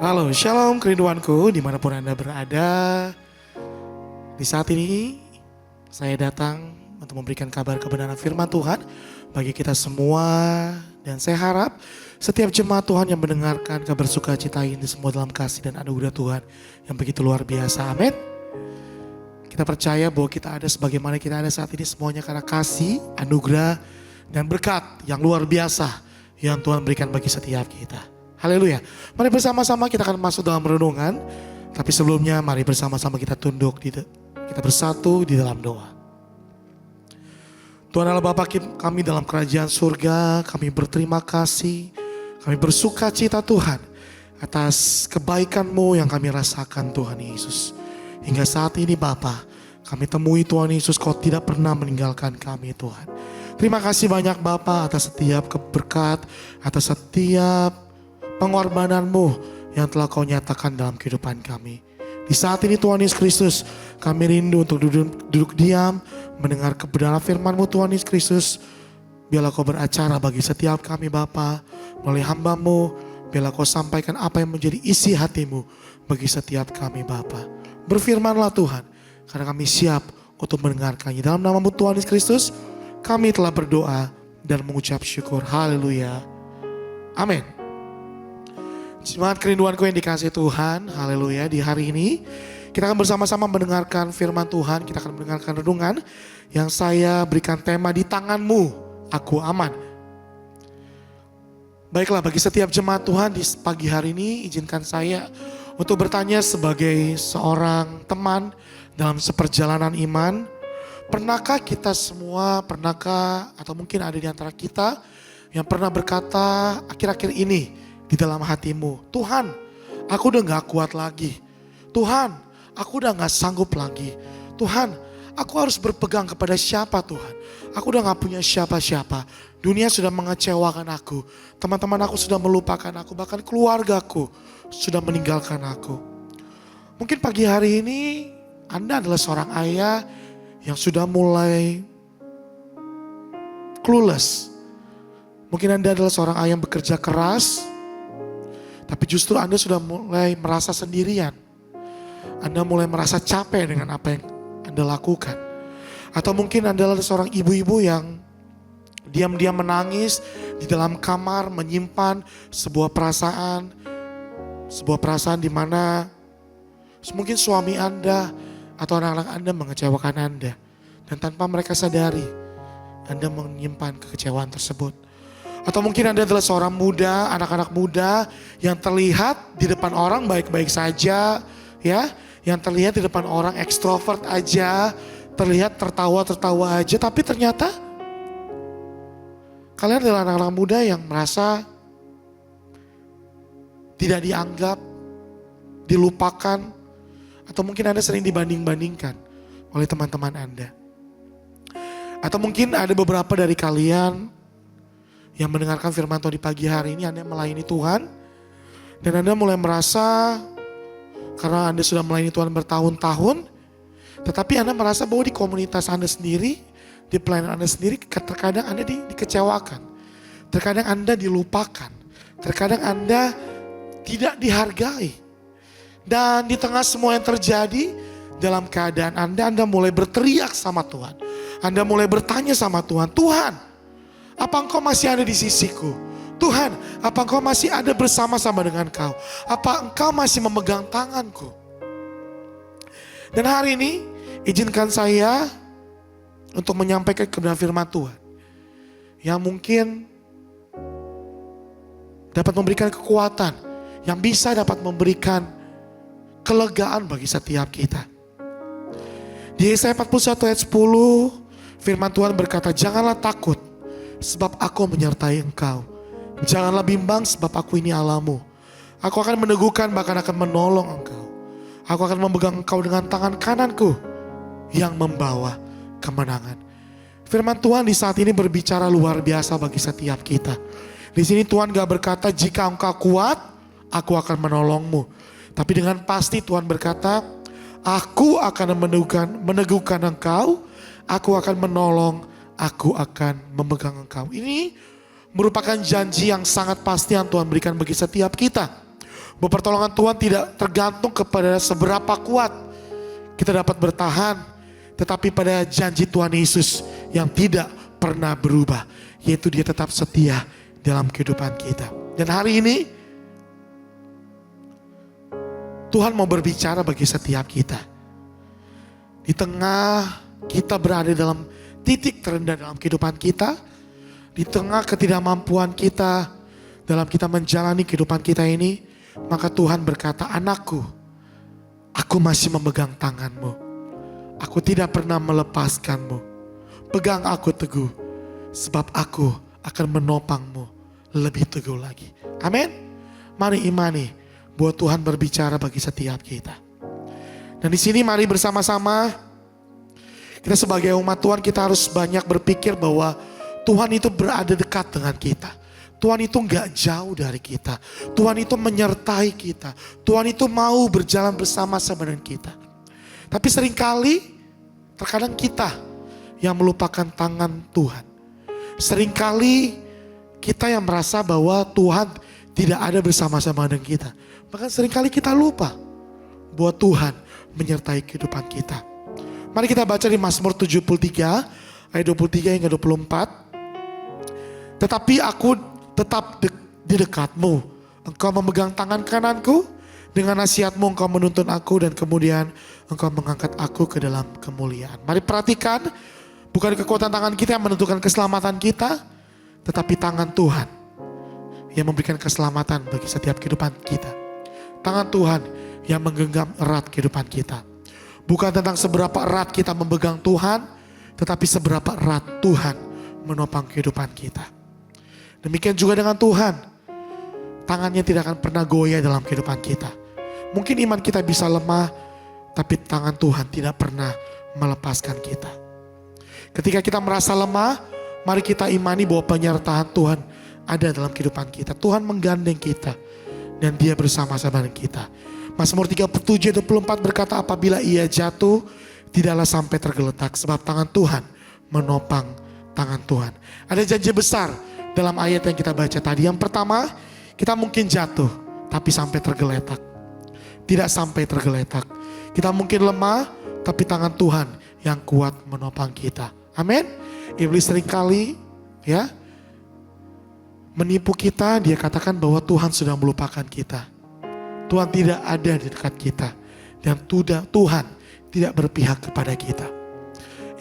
Halo, shalom kerinduanku dimanapun Anda berada. Di saat ini saya datang untuk memberikan kabar kebenaran firman Tuhan bagi kita semua. Dan saya harap setiap jemaat Tuhan yang mendengarkan kabar sukacita ini semua dalam kasih dan anugerah Tuhan yang begitu luar biasa. Amin. Kita percaya bahwa kita ada sebagaimana kita ada saat ini semuanya karena kasih, anugerah, dan berkat yang luar biasa yang Tuhan berikan bagi setiap kita. Haleluya. Mari bersama-sama kita akan masuk dalam renungan. Tapi sebelumnya mari bersama-sama kita tunduk, kita bersatu di dalam doa. Tuhan Allah Bapa kami dalam kerajaan surga, kami berterima kasih, kami bersuka cita Tuhan atas kebaikan-Mu yang kami rasakan Tuhan Yesus. Hingga saat ini Bapa, kami temui Tuhan Yesus, Kau tidak pernah meninggalkan kami Tuhan. Terima kasih banyak Bapa atas setiap berkat, atas setiap pengorbanan-Mu yang telah Kau nyatakan dalam kehidupan kami. Di saat ini Tuhan Yesus Kristus, kami rindu untuk duduk diam, mendengar kebenaran firman-Mu Tuhan Yesus Kristus. Biarlah Kau beracara bagi setiap kami Bapa, melalui hamba-Mu. Biarlah Kau sampaikan apa yang menjadi isi hati-Mu bagi setiap kami Bapa. Berfirmanlah Tuhan, karena kami siap untuk mendengarkannya. Dalam nama-Mu Tuhan Yesus Kristus, kami telah berdoa dan mengucap syukur. Haleluya. Amin. Jemaat kerinduanku yang dikasihi Tuhan, haleluya. Di hari ini kita akan bersama-sama mendengarkan firman Tuhan. Kita akan mendengarkan renungan yang saya berikan tema di tangan-Mu, aku aman. Baiklah, bagi setiap jemaat Tuhan di pagi hari ini, izinkan saya untuk bertanya sebagai seorang teman dalam seperjalanan iman. Pernahkah kita semua, atau mungkin ada di antara kita yang pernah berkata akhir-akhir ini di dalam hatimu, Tuhan, aku udah gak kuat lagi. Tuhan, aku udah gak sanggup lagi. Tuhan, aku harus berpegang kepada siapa Tuhan? Aku udah gak punya siapa-siapa. Dunia sudah mengecewakan aku. Teman-teman aku sudah melupakan aku. Bahkan keluargaku sudah meninggalkan aku. Mungkin pagi hari ini Anda adalah seorang ayah yang sudah mulai clueless. Mungkin Anda adalah seorang ayah yang bekerja keras, tapi justru Anda sudah mulai merasa sendirian. Anda mulai merasa capek dengan apa yang Anda lakukan. Atau mungkin Anda adalah seorang ibu-ibu yang diam-diam menangis di dalam kamar, menyimpan sebuah perasaan di mana mungkin suami Anda atau anak-anak Anda mengecewakan Anda. Dan tanpa mereka sadari, Anda menyimpan kekecewaan tersebut. Atau mungkin Anda adalah seorang muda, anak-anak muda yang terlihat di depan orang baik-baik saja, ya, yang terlihat di depan orang ekstrovert aja, terlihat tertawa-tertawa aja, tapi ternyata kalian adalah anak-anak muda yang merasa tidak dianggap, dilupakan, atau mungkin Anda sering dibanding-bandingkan oleh teman-teman Anda. Atau mungkin ada beberapa dari kalian yang mendengarkan firman Tuhan di pagi hari ini, Anda melayani Tuhan. Dan Anda mulai merasa, karena Anda sudah melayani Tuhan bertahun-tahun, tetapi Anda merasa bahwa di komunitas Anda sendiri, di pelayanan Anda sendiri, terkadang Anda dikecewakan. Terkadang Anda dilupakan. Terkadang Anda tidak dihargai. Dan di tengah semua yang terjadi, dalam keadaan Anda mulai berteriak sama Tuhan. Anda mulai bertanya sama Tuhan, Tuhan, apa Engkau masih ada di sisiku? Tuhan, apa Engkau masih ada bersama-sama dengan Kau? Apa Engkau masih memegang tanganku? Dan hari ini, izinkan saya untuk menyampaikan kebenaran firman Tuhan yang mungkin dapat memberikan kekuatan, yang bisa dapat memberikan kelegaan bagi setiap kita. Di Yesaya 41 ayat 10, firman Tuhan berkata, janganlah takut, sebab aku menyertai engkau. Janganlah bimbang, sebab aku ini Allahmu. Aku akan meneguhkan, bahkan akan menolong engkau. Aku akan memegang engkau dengan tangan kananku yang membawa kemenangan. Firman Tuhan di saat ini berbicara luar biasa bagi setiap kita. Di sini Tuhan gak berkata, jika engkau kuat, aku akan menolongmu. Tapi dengan pasti Tuhan berkata, aku akan meneguhkan engkau, aku akan menolong, aku akan memegang engkau. Ini merupakan janji yang sangat pasti yang Tuhan berikan bagi setiap kita. Bahwa pertolongan Tuhan tidak tergantung kepada seberapa kuat kita dapat bertahan, tetapi pada janji Tuhan Yesus yang tidak pernah berubah, yaitu Dia tetap setia dalam kehidupan kita. Dan hari ini Tuhan mau berbicara bagi setiap kita. Di tengah kita berada dalam titik terendah dalam kehidupan kita, di tengah ketidakmampuan kita dalam kita menjalani kehidupan kita ini, maka Tuhan berkata, anakku, aku masih memegang tanganmu. Aku tidak pernah melepaskanmu. Pegang aku teguh, sebab aku akan menopangmu lebih teguh lagi. Amin. Mari imani bahwa Tuhan berbicara bagi setiap kita. Dan di sini mari bersama-sama kita sebagai umat Tuhan, kita harus banyak berpikir bahwa Tuhan itu berada dekat dengan kita. Tuhan itu gak jauh dari kita. Tuhan itu menyertai kita. Tuhan itu mau berjalan bersama-sama dengan kita. Tapi seringkali terkadang kita yang melupakan tangan Tuhan. Seringkali kita yang merasa bahwa Tuhan tidak ada bersama-sama dengan kita. Bahkan seringkali kita lupa bahwa Tuhan menyertai kehidupan kita. Mari kita baca di Mazmur 73 ayat 23 hingga 24. Tetapi aku tetap di dekatmu. Engkau memegang tangan kananku. Dengan nasihatmu engkau menuntun aku. Dan kemudian engkau mengangkat aku ke dalam kemuliaan. Mari perhatikan. Bukan kekuatan tangan kita yang menentukan keselamatan kita. Tetapi tangan Tuhan yang memberikan keselamatan bagi setiap kehidupan kita. Tangan Tuhan yang menggenggam erat kehidupan kita. Bukan tentang seberapa erat kita memegang Tuhan, tetapi seberapa erat Tuhan menopang kehidupan kita. Demikian juga dengan Tuhan. Tangannya tidak akan pernah goyah dalam kehidupan kita. Mungkin iman kita bisa lemah, tapi tangan Tuhan tidak pernah melepaskan kita. Ketika kita merasa lemah, mari kita imani bahwa penyertaan Tuhan ada dalam kehidupan kita. Tuhan menggandeng kita dan Dia bersama-sama dengan kita. Mazmur 37:24 berkata, apabila ia jatuh, tidaklah sampai tergeletak, sebab tangan Tuhan menopang tangan Tuhan. Ada janji besar dalam ayat yang kita baca tadi. Yang pertama, kita mungkin jatuh, tapi sampai tergeletak. Tidak sampai tergeletak. Kita mungkin lemah, tapi tangan Tuhan yang kuat menopang kita. Amin. Iblis seringkali menipu kita. Dia katakan bahwa Tuhan sudah melupakan kita. Tuhan tidak ada di dekat kita. Dan Tuhan tidak berpihak kepada kita.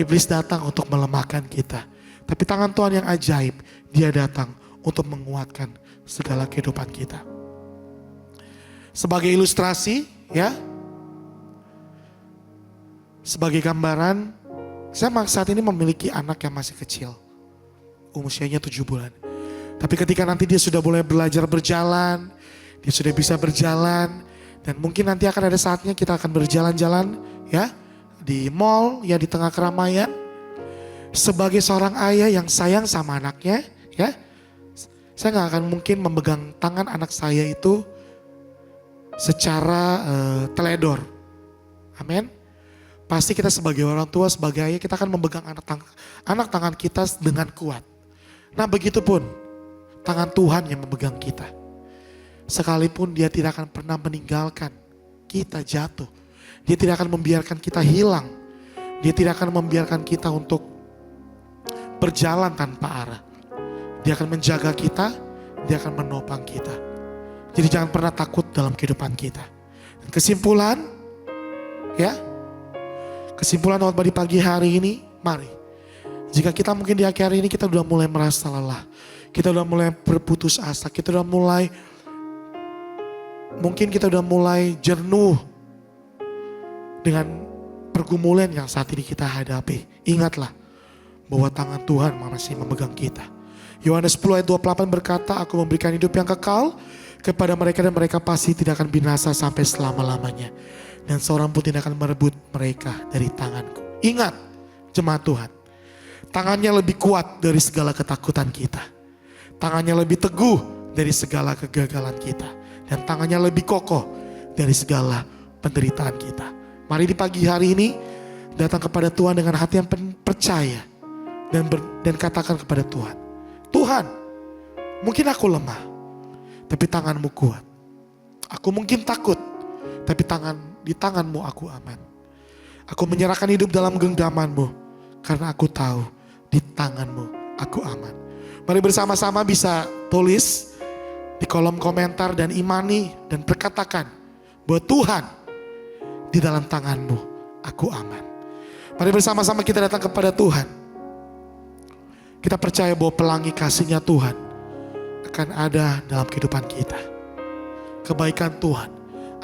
Iblis datang untuk melemahkan kita. Tapi tangan Tuhan yang ajaib, Dia datang untuk menguatkan segala kehidupan kita. Sebagai ilustrasi, sebagai gambaran, saya saat ini memiliki anak yang masih kecil. Usianya 7 bulan. Tapi ketika nanti dia sudah mulai belajar berjalan, dia sudah bisa berjalan, dan mungkin nanti akan ada saatnya kita akan berjalan-jalan di mall, di tengah keramaian. Sebagai seorang ayah yang sayang sama anaknya, saya gak akan mungkin memegang tangan anak saya itu secara teledor. Amin. Pasti kita sebagai orang tua, sebagai ayah, kita akan memegang anak tangan kita dengan kuat. Nah begitupun tangan Tuhan yang memegang kita. Sekalipun Dia tidak akan pernah meninggalkan kita jatuh. Dia tidak akan membiarkan kita hilang. Dia tidak akan membiarkan kita untuk berjalan tanpa arah. Dia akan menjaga kita, Dia akan menopang kita. Jadi jangan pernah takut dalam kehidupan kita. Dan kesimpulan waktu di pagi hari ini, mari. Jika kita mungkin di akhir hari ini kita udah mulai merasa lelah. Kita udah mulai berputus asa, kita udah mulai jenuh dengan pergumulan yang saat ini kita hadapi. Ingatlah bahwa tangan Tuhan masih memegang kita. Yohanes 10 ayat 28 berkata, aku memberikan hidup yang kekal kepada mereka dan mereka pasti tidak akan binasa sampai selama-lamanya. Dan seorang pun tidak akan merebut mereka dari tanganku. Ingat jemaat Tuhan, tangannya lebih kuat dari segala ketakutan kita. Tangannya lebih teguh dari segala kegagalan kita. Dan tangannya lebih kokoh dari segala penderitaan kita. Mari di pagi hari ini datang kepada Tuhan dengan hati yang percaya. Dan katakan kepada Tuhan, Tuhan, mungkin aku lemah, tapi tanganmu kuat. Aku mungkin takut, tapi di tangan-Mu aku aman. Aku menyerahkan hidup dalam genggaman-Mu, karena aku tahu di tangan-Mu aku aman. Mari bersama-sama bisa tulis di kolom komentar dan imani dan berkatakan bahwa Tuhan, di dalam tangan-Mu aku aman. Mari bersama-sama kita datang kepada Tuhan. Kita percaya bahwa pelangi kasih-Nya Tuhan akan ada dalam kehidupan kita. Kebaikan Tuhan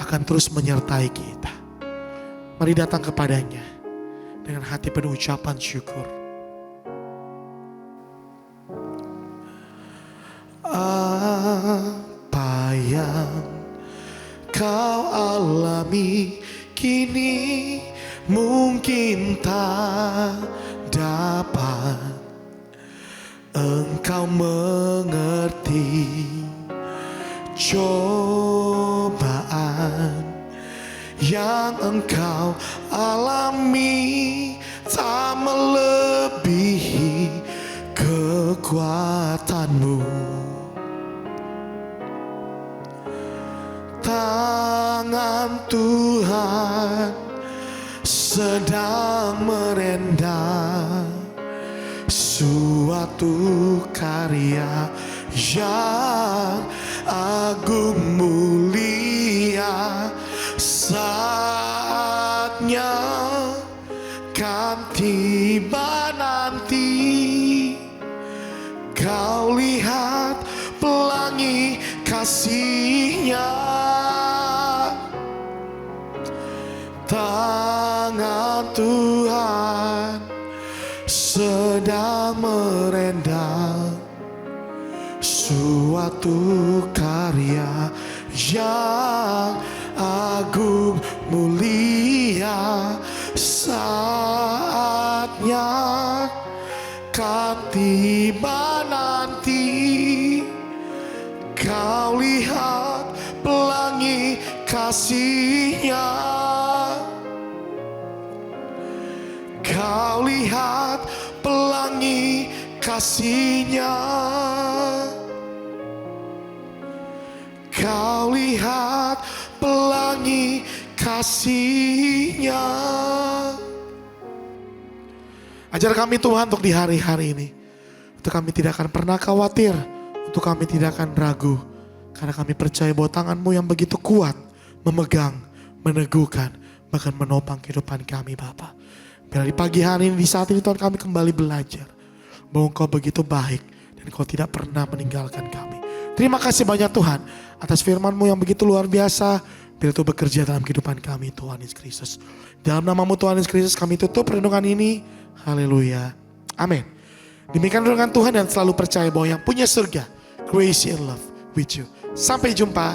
akan terus menyertai kita. Mari datang kepadanya dengan hati penuh ucapan syukur. Apa yang kau alami kini mungkin tak dapat engkau mengerti. Cobaan yang engkau alami tak melebihi kekuatanmu. Tangan Tuhan sedang merendam suatu karya yang agung mulia. Saatnya kan tiba nanti, kau lihat pelangi kasih-Nya. Tangan Tuhan sedang merendam suatu karya yang agung mulia. Saatnya kan tiba nanti, kau lihat pelangi kasih-Nya. Kau lihat pelangi kasih-Nya. Kau lihat pelangi kasih-Nya. Ajar kami Tuhan untuk di hari-hari ini. Untuk kami tidak akan pernah khawatir. Untuk kami tidak akan ragu. Karena kami percaya bahwa tangan-Mu yang begitu kuat memegang, meneguhkan, bahkan menopang kehidupan kami Bapa. Biar di pagi hari ini, di saat ini Tuhan, kami kembali belajar bahwa Engkau begitu baik dan Engkau tidak pernah meninggalkan kami. Terima kasih banyak Tuhan atas firman-Mu yang begitu luar biasa. Biar itu bekerja dalam kehidupan kami Tuhan Yesus Kristus. Dalam nama-Mu Tuhan Yesus Kristus kami tutup renungan ini. Haleluya. Amin. Demikian renungan Tuhan dan selalu percaya bahwa yang punya surga, grace and love with you. Sampai jumpa.